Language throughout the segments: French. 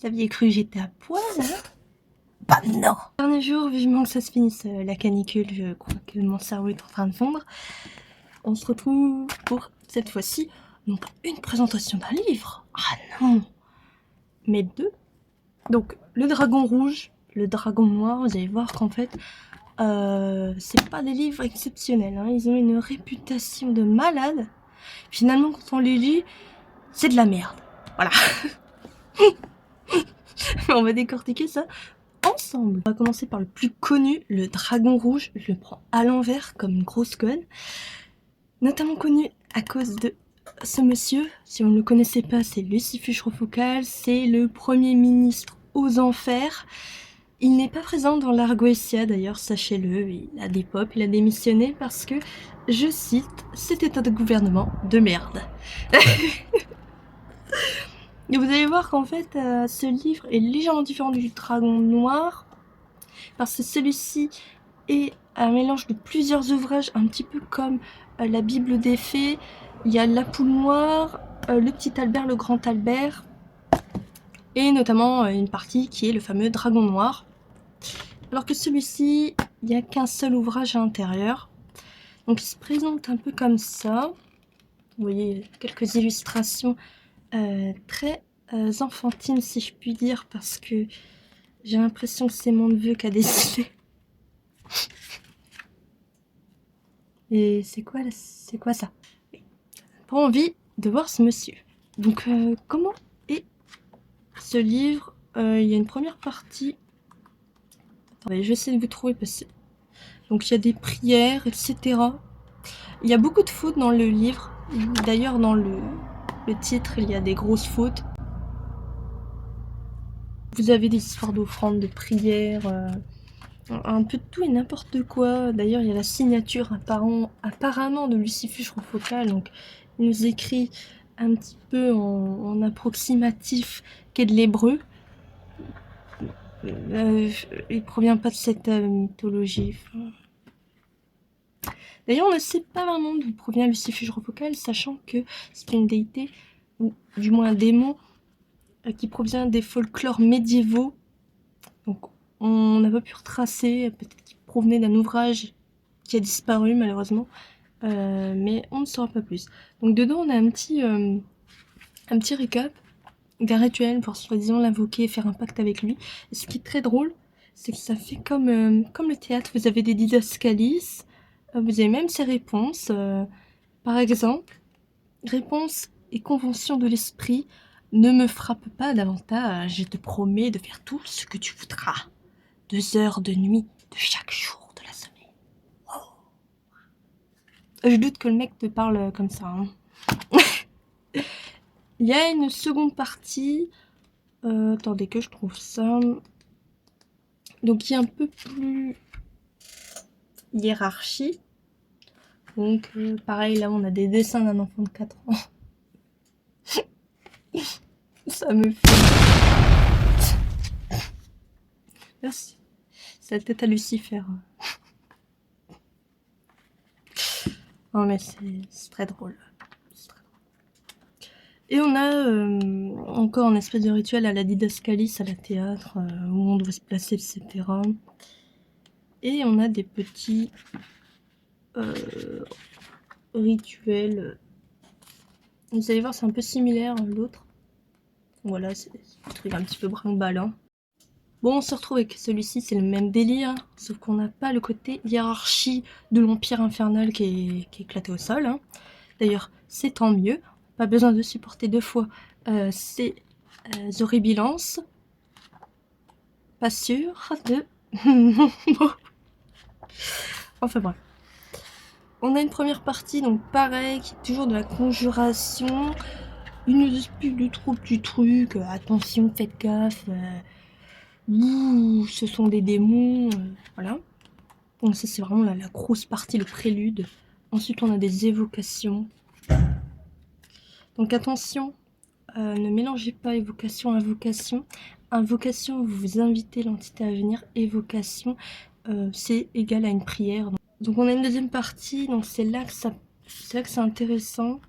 Vous aviez cru que j'étais à poil, hein? Bah non! Dernier jour, vivement que ça se finisse la canicule, je crois que mon cerveau est en train de fondre. On se retrouve pour, cette fois-ci, non pas une présentation d'un livre, ah non, mais deux. Donc, le dragon rouge, le dragon noir, vous allez voir qu'en fait, c'est pas des livres exceptionnels, hein. Ils ont une réputation de malade. Finalement, quand on les lit, c'est de la merde. Voilà. On va décortiquer ça ensemble. On va commencer par le plus connu, le dragon rouge. Je le prends à l'envers comme une grosse conne. Notamment connu à cause de ce monsieur. Si vous ne le connaissez pas, c'est Lucifuge Rofocal. C'est le premier ministre aux enfers. Il n'est pas présent dans l'Argoesia d'ailleurs, sachez-le. Il a des pop, il a démissionné parce que, je cite, c'était un gouvernement de merde. Et vous allez voir qu'en fait, ce livre est légèrement différent du Dragon Noir, parce que celui-ci est un mélange de plusieurs ouvrages, un petit peu comme la Bible des Fées. Il y a La Poule Noire, le Petit Albert, le Grand Albert, et notamment une partie qui est le fameux Dragon Noir. Alors que celui-ci, il n'y a qu'un seul ouvrage à l'intérieur. Donc il se présente un peu comme ça. Vous voyez quelques illustrations très enfantines, si je puis dire, parce que j'ai l'impression que c'est mon neveu qui a décidé. Et c'est quoi ça? Pas envie de voir ce monsieur. Donc comment est ce livre? Il y a une première partie. Attendez, je vais essayer de vous trouver parce que... Donc il y a des prières, etc. Il y a beaucoup de fautes dans le livre. D'ailleurs dans le titre, il y a des grosses fautes. Vous avez des histoires d'offrandes, de prières, un peu de tout et n'importe quoi. D'ailleurs, il y a la signature apparemment de Lucifuge Rofocal. Donc, il nous écrit un petit peu en approximatif qu'est de l'hébreu. Il provient pas de cette mythologie. D'ailleurs, on ne sait pas vraiment d'où provient Lucifuge Rofocal, sachant que c'est une déité, ou du moins un démon, qui provient des folklores médiévaux. Donc, on n'a pas pu retracer, peut-être qu'il provenait d'un ouvrage qui a disparu malheureusement, mais on ne saura pas plus. Donc dedans on a un petit récap d'un rituel pour soi-disant l'invoquer et faire un pacte avec lui. Et ce qui est très drôle, c'est que ça fait comme le théâtre, vous avez des didascalies, vous avez même ses réponses. Par exemple, réponse et convention de l'esprit, ne me frappe pas davantage, je te promets de faire tout ce que tu voudras. 2 heures de nuit de chaque jour de la semaine. Oh. Je doute que le mec te parle comme ça. Hein. Il y a une seconde partie. Attendez que je trouve ça. Donc qui est un peu plus hiérarchie. Donc pareil, là on a des dessins d'un enfant de 4 ans. Ça me fait... Merci. C'est la tête à Lucifer. Non mais c'est très drôle. Et on a encore un espèce de rituel à la didascalie, à la théâtre, où on doit se placer, etc. Et on a des petits rituels. Vous allez voir, c'est un peu similaire à l'autre. Voilà, c'est un truc un petit peu brinque-ballant. Bon, on se retrouve avec celui-ci, c'est le même délire, sauf qu'on n'a pas le côté hiérarchie de l'Empire infernal qui est éclaté au sol. Hein. D'ailleurs, c'est tant mieux. Pas besoin de supporter 2 fois ces horribilances. Pas sûr de... Enfin bref. On a une première partie, donc pareil, qui est toujours de la conjuration. Il nous explique du trop petits trucs. Attention, faites gaffe. Ouh, ce sont des démons. Voilà. Donc ça, c'est vraiment la grosse partie, le prélude. Ensuite, on a des évocations. Donc attention, ne mélangez pas évocation, invocation. Invocation, vous vous invitez l'entité à venir. Évocation, c'est égal à une prière. Donc on a une deuxième partie, donc c'est là que c'est intéressant.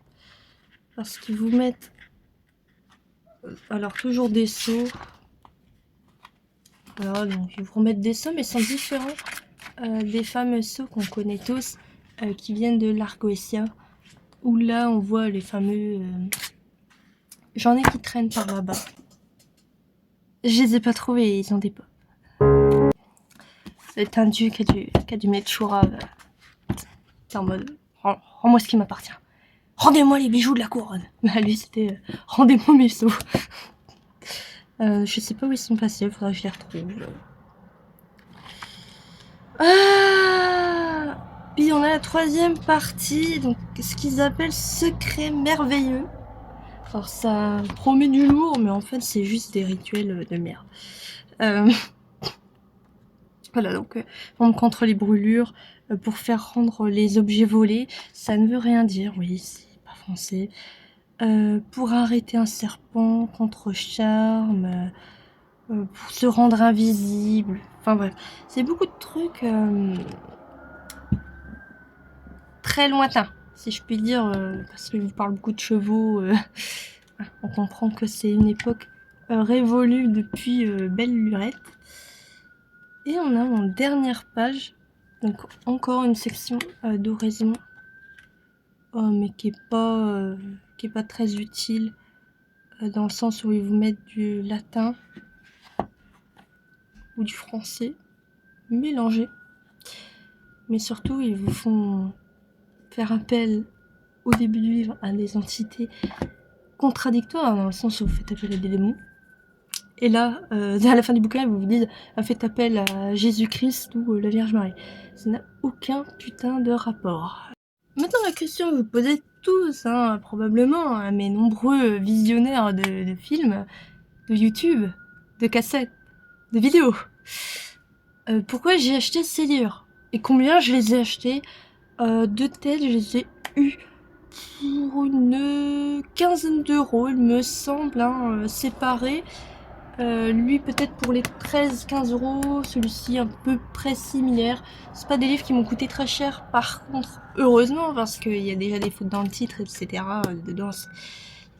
Parce qu'ils vous mettent... Alors toujours des sauts. Voilà, donc je vais vous remettre des sauts, mais sont différents des fameux sauts qu'on connaît tous, qui viennent de l'Argoesia, où là on voit les fameux... J'en ai qui traînent par là-bas. Je les ai pas trouvés, ils ont des pop. C'est un dieu qui a dû mettre Chourave. C'est en mode, rends-moi ce qui m'appartient. Rendez-moi les bijoux de la couronne. Bah lui c'était, rendez-moi mes sceaux. Je sais pas où ils sont passés, faudra que je les retrouve. Puis on a la troisième partie, donc ce qu'ils appellent secret merveilleux. Alors ça promet du lourd, mais en fait c'est juste des rituels de merde. Voilà, donc contre les brûlures, pour faire rendre les objets volés, ça ne veut rien dire, oui, c'est pas français. Pour arrêter un serpent, contre charme, pour se rendre invisible, enfin bref, c'est beaucoup de trucs très lointains, si je puis dire, parce que je vous parle beaucoup de chevaux, on comprend que c'est une époque révolue depuis belle lurette. Et on a en dernière page, donc encore une section d'oraison, mais qui est pas très utile, dans le sens où ils vous mettent du latin ou du français mélangé, mais surtout ils vous font faire appel au début du livre à des entités contradictoires, dans le sens où vous faites appel à des démons. Et là, à la fin du bouquin, ils vous disent faites appel à Jésus-Christ ou la Vierge Marie. Ça n'a aucun putain de rapport. Maintenant, la question que vous posez tous, probablement, à mes nombreux visionnaires de films, de YouTube, de cassettes, de vidéos. Pourquoi j'ai acheté ces livres? Et combien je les ai achetés? De tête, je les ai eus pour une quinzaine d'euros, il me semble, séparés. Lui peut-être pour les 13-15 euros, celui-ci un peu près similaire. C'est pas des livres qui m'ont coûté très cher, par contre, heureusement, parce qu'il y a déjà des fautes dans le titre, etc. Dedans,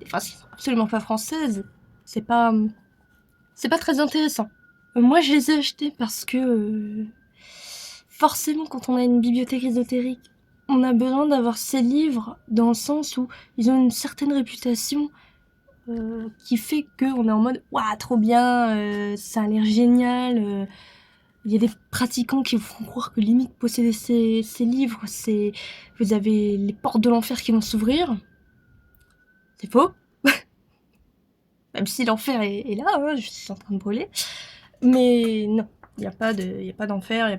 des phrases qui sont absolument pas françaises. C'est pas très intéressant. Moi je les ai achetés parce que forcément quand on a une bibliothèque ésotérique, on a besoin d'avoir ces livres dans le sens où ils ont une certaine réputation, qui fait qu'on est en mode waouh, trop bien, ça a l'air génial. Il y a des pratiquants qui vous font croire que limite posséder ces livres, vous avez les portes de l'enfer qui vont s'ouvrir. C'est faux. Même si l'enfer est là, je suis en train de brûler. Mais non, il n'y a pas d'enfer, il n'y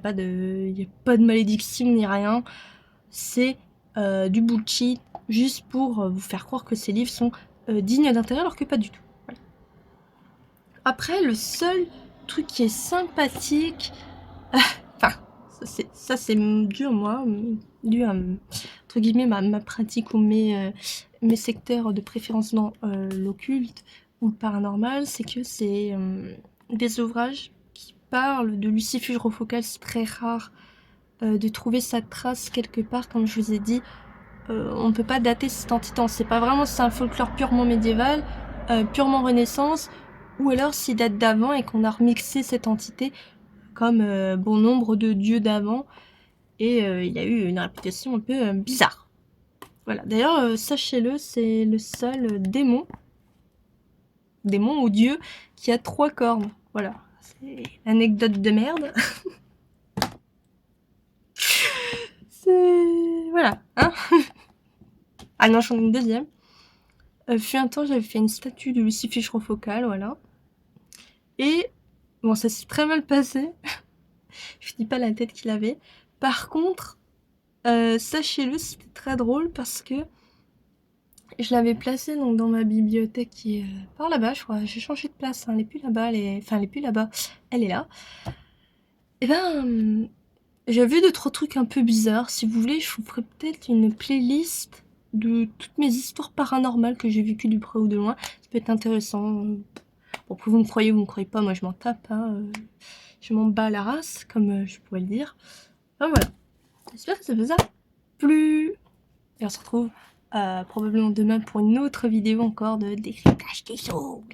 a pas de malédiction ni rien. C'est du bullshit juste pour vous faire croire que ces livres sont dignes d'intérêt alors que pas du tout. Voilà. Après, le seul truc qui est sympathique, enfin, ça c'est dû à moi, dû à, entre guillemets, ma pratique ou mes secteurs de préférence dans l'occulte ou le paranormal, c'est que c'est des ouvrages qui parlent de Lucifuge Rofocal. C'est très rare de trouver sa trace quelque part, comme je vous ai dit. On ne peut pas dater cette entité, on sait pas vraiment si c'est un folklore purement médiéval, purement renaissance, ou alors s'il date d'avant et qu'on a remixé cette entité comme bon nombre de dieux d'avant, et il a eu une réputation un peu bizarre. Voilà, d'ailleurs, sachez-le, c'est le seul démon ou dieu qui a 3 cornes. Voilà, c'est l'anecdote de merde. C'est... voilà, hein. Ah non, j'en ai une deuxième. Fut un temps, j'avais fait une statue de Lucifuge Rofocal, voilà. Et bon, ça s'est très mal passé. Je dis pas la tête qu'il avait. Par contre, sachez-le, c'était très drôle parce que je l'avais placée donc dans ma bibliothèque qui est par là-bas, je crois. J'ai changé de place, elle est plus là-bas, enfin elle est plus là-bas, elle est là. Et ben, j'ai vu 2-3 trucs un peu bizarres. Si vous voulez, je vous ferai peut-être une playlist de toutes mes histoires paranormales que j'ai vécues du près ou de loin. Ça peut être intéressant. Bon, que vous me croyez ou vous me croyez pas, moi je m'en tape, je m'en bats la race, comme je pourrais le dire. Enfin voilà, j'espère que ça vous a plu. Et on se retrouve probablement demain pour une autre vidéo encore de décryptage des sous.